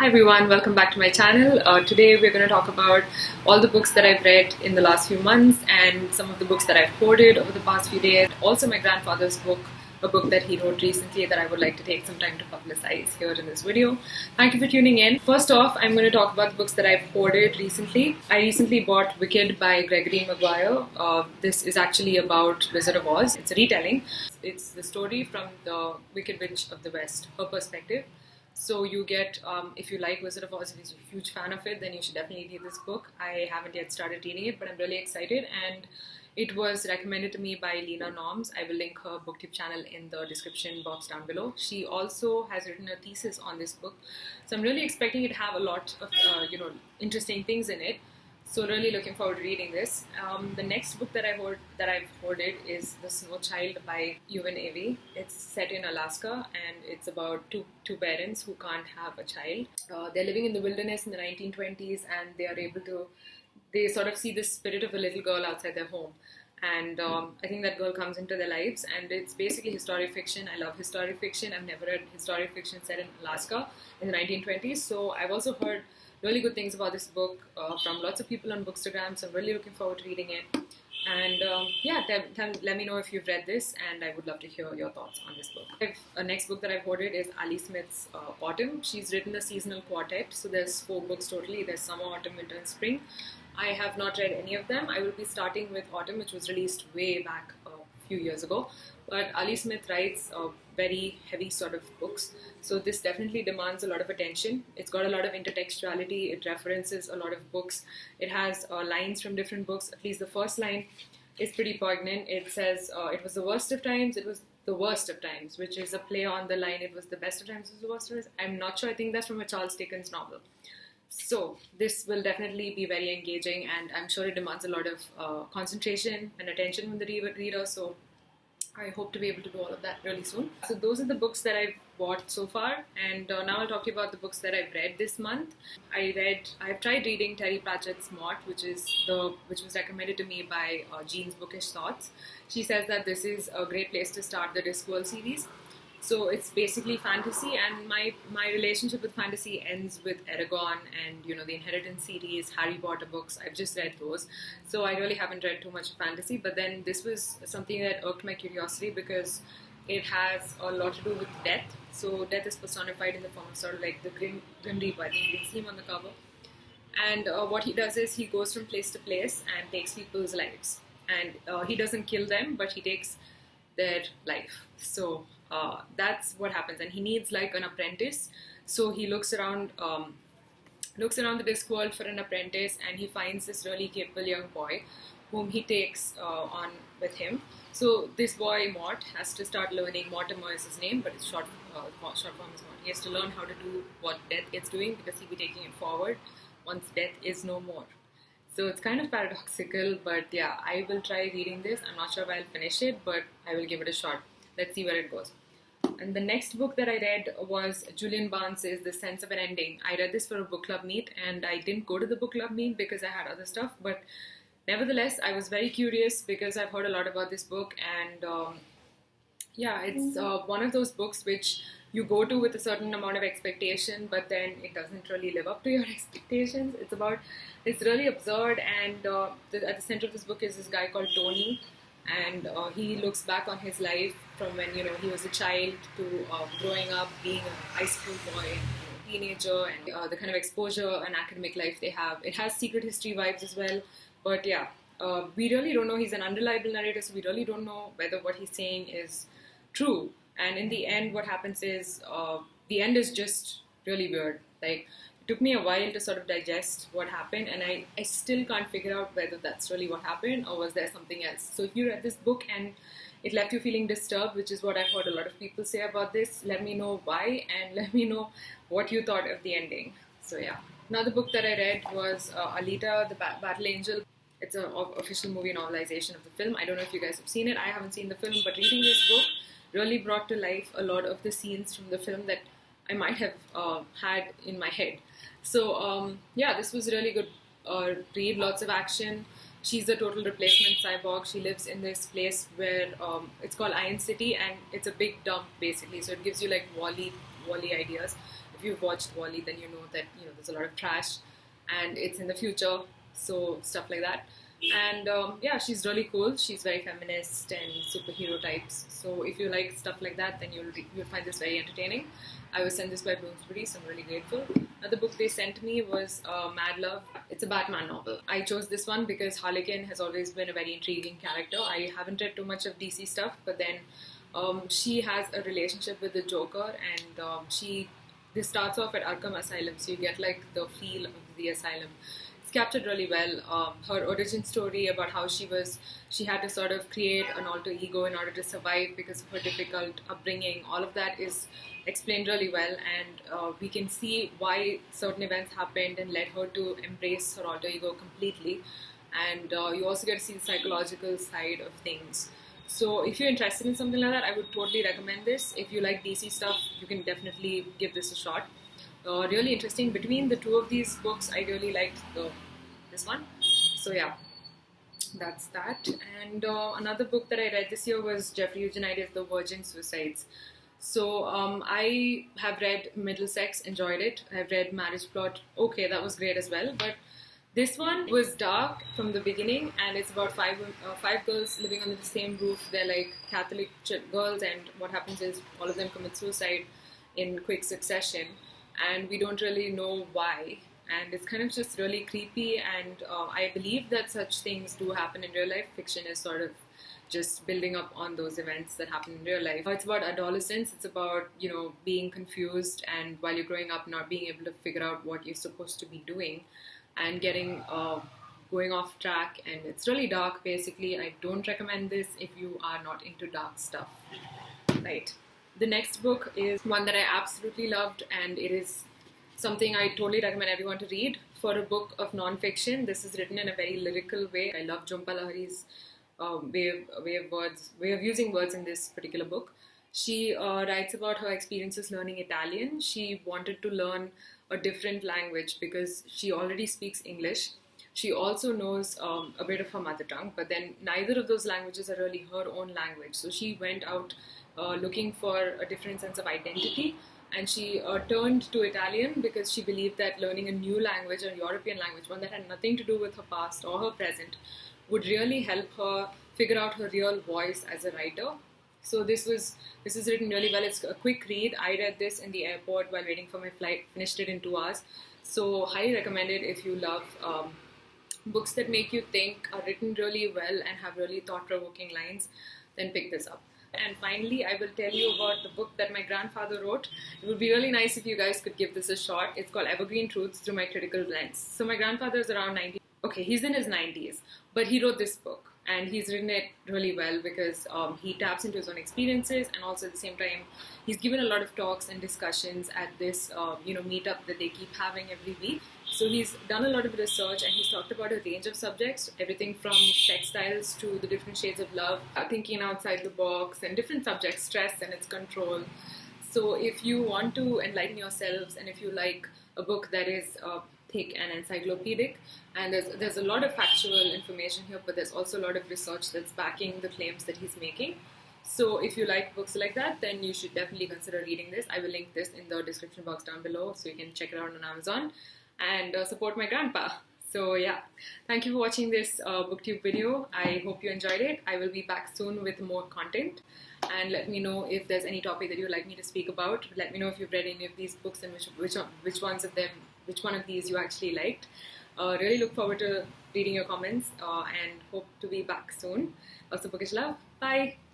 everyone, welcome back to my channel. Today we're going to talk about all the books that I've read in the last few months and some of the books that I've hoarded over the past few days. Also my grandfather's book, a book that he wrote recently that I would like to take some time to publicize here in this video. Thank you for tuning in. First off, I'm going to talk about the books that I've hoarded recently. I recently bought Wicked by Gregory Maguire. This is actually about Wizard of Oz. It's a retelling. It's the story from the Wicked Witch of the West, her perspective. So you get, if you like Wizard of Oz, if you're a huge fan of it, then you should definitely read this book. I haven't yet started reading it, but I'm really excited, and it was recommended to me by Lena Norms. I will link her booktube channel in the description box down below. She also has written a thesis on this book, so I'm really expecting it to have a lot of interesting things in it. So really looking forward to reading this. The next book that I've hoarded is The Snow Child by Yuvan Avi. It's set in Alaska, and it's about two parents who can't have a child. They're living in the wilderness in the 1920s, and they sort of see the spirit of a little girl outside their home. And I think that girl comes into their lives, and it's basically historic fiction. I love historic fiction. I've never read historic fiction set in Alaska in the 1920s, so I've also heard really good things about this book from lots of people on Bookstagram, so I'm really looking forward to reading it. And let me know if you've read this, and I would love to hear your thoughts on this book. The next book that I've hoarded is Ali Smith's Autumn. She's written the seasonal quartet, so there's 4 books totally. There's Summer, Autumn, Winter, and Spring. I have not read any of them. I will be starting with Autumn, which was released way back a few years ago. But Ali Smith writes very heavy sort of books, so this definitely demands a lot of attention. It's got a lot of intertextuality. It references a lot of books. It has lines from different books. At least the first line is pretty poignant. It says, it was the worst of times, it was the worst of times, which is a play on the line, it was the best of times, it was the worst of times. I'm not sure. I think that's from a Charles Dickens novel. So this will definitely be very engaging, and I'm sure it demands a lot of concentration and attention from the reader. So I hope to be able to do all of that really soon. So those are the books that I've bought so far, and now I'll talk to you about the books that I've read this month. I've tried reading Terry Pratchett's Mort, which was recommended to me by Jean's Bookish Thoughts. She says that this is a great place to start the Discworld series. So it's basically fantasy, and my relationship with fantasy ends with Eragon and the Inheritance series, Harry Potter books. I've just read those, so I really haven't read too much fantasy. But then this was something that irked my curiosity because it has a lot to do with death. So death is personified in the form of sort of like the Grim Reaper. I think you can see him on the cover. And what he does is he goes from place to place and takes people's lives, and he doesn't kill them, but he takes their life. So that's what happens, and he needs like an apprentice. So he looks around the Discworld for an apprentice, and he finds this really capable young boy whom he takes on with him. So this boy Mort has to start learning. Mortimer is his name, but it's short form is Mort. He has to learn how to do what death is doing, because he'll be taking it forward once death is no more. So it's kind of paradoxical, but yeah, I will try reading this. I'm not sure if I'll finish it, but I will give it a shot. Let's see where it goes. And the next book that I read was Julian Barnes's The Sense of an Ending. I read this for a book club meet, and I didn't go to the book club meet because I had other stuff, but nevertheless, I was very curious because I've heard a lot about this book, and it's one of those books which you go to with a certain amount of expectation, but then it doesn't really live up to your expectations. It's really absurd, and at the center of this book is this guy called Tony, and he looks back on his life from when he was a child to growing up, being an high school boy, teenager, and the kind of exposure and academic life they have. It has secret history vibes as well, but yeah, we really don't know. He's an unreliable narrator, so we really don't know whether what he's saying is true. And in the end, what happens is the end is just really weird. Like, it took me a while to sort of digest what happened, and I still can't figure out whether that's really what happened or was there something else. So if you read this book and it left you feeling disturbed, which is what I've heard a lot of people say about this, let me know why, and let me know what you thought of the ending. So yeah. Another book that I read was Alita, the Battle Angel. It's an official movie novelization of the film. I don't know if you guys have seen it. I haven't seen the film, but reading this book really brought to life a lot of the scenes from the film that I might have had in my head. So this was really good read, lots of action. She's a total replacement cyborg. She lives in this place where it's called Iron City, and it's a big dump basically. So it gives you like Wall-E ideas. If you've watched Wall-E, then you know that there's a lot of trash, and it's in the future, so stuff like that. And yeah, she's really cool. She's very feminist and superhero types. So if you like stuff like that, then you'll find this very entertaining. I was sent this by Bloomsbury, so I'm really grateful. Another book they sent me was Madla. It's a Batman novel. I chose this one because Harlequin has always been a very intriguing character. I haven't read too much of DC stuff, but then she has a relationship with the Joker, and this starts off at Arkham Asylum, so you get like the feel of the asylum. It's captured really well. Her origin story about how she had to sort of create an alter ego in order to survive because of her difficult upbringing. All of that is explained really well, and we can see why certain events happened and led her to embrace her alter ego completely. And you also get to see the psychological side of things. So if you're interested in something like that, I would totally recommend this. If you like DC stuff, you can definitely give this a shot. Really interesting. Between the two of these books, I really liked this one. So yeah, that's that. And another book that I read this year was Jeffrey Eugenides' The Virgin Suicides. So I have read Middlesex, enjoyed it. I've read Marriage Plot, okay, that was great as well. But this one was dark from the beginning, and it's about five girls living under the same roof. They're like Catholic girls, and what happens is all of them commit suicide in quick succession, and we don't really know why. And it's kind of just really creepy, and I believe that such things do happen in real life. Fiction is sort of just building up on those events that happen in real life. It's about adolescence. It's about, being confused, and while you're growing up, not being able to figure out what you're supposed to be doing, and going off track. And it's really dark, basically. I don't recommend this if you are not into dark stuff. Right. The next book is one that I absolutely loved, and it is something I totally recommend everyone to read. For a book of non-fiction, this is written in a very lyrical way. I love Jhumpa Lahari's way of using words in this particular book. She writes about her experiences learning Italian. She wanted to learn a different language because she already speaks English. She also knows a bit of her mother tongue, but then neither of those languages are really her own language. So she went out looking for a different sense of identity, and she turned to Italian because she believed that learning a new language, a European language, one that had nothing to do with her past or her present, would really help her figure out her real voice as a writer. So this is written really well. It's a quick read. I read this in the airport while waiting for my flight, finished it in 2 hours. So highly recommended if you love books that make you think, are written really well and have really thought-provoking lines, then pick this up. And finally, I will tell you about the book that my grandfather wrote. It would be really nice if you guys could give this a shot. It's called Evergreen Truths Through My Critical Lens. So my grandfather is around 90. Okay, he's in his 90s, but he wrote this book, and he's written it really well because he taps into his own experiences, and also at the same time, he's given a lot of talks and discussions at this meetup that they keep having every week. So he's done a lot of research, and he's talked about a range of subjects, everything from textiles to the different shades of love, thinking outside the box, and different subjects, stress and its control. So if you want to enlighten yourselves, and if you like a book that is thick and encyclopedic, and there's a lot of factual information here, but there's also a lot of research that's backing the claims that he's making. So if you like books like that, then you should definitely consider reading this. I will link this in the description box down below, so you can check it out on Amazon and support my grandpa. So yeah, thank you for watching this booktube video. I hope you enjoyed it. I will be back soon with more content, and let me know if there's any topic that you'd like me to speak about. Let me know if you've read any of these books and which one of these you actually liked. Really look forward to reading your comments and hope to be back soon. Also, Bookish love. Bye.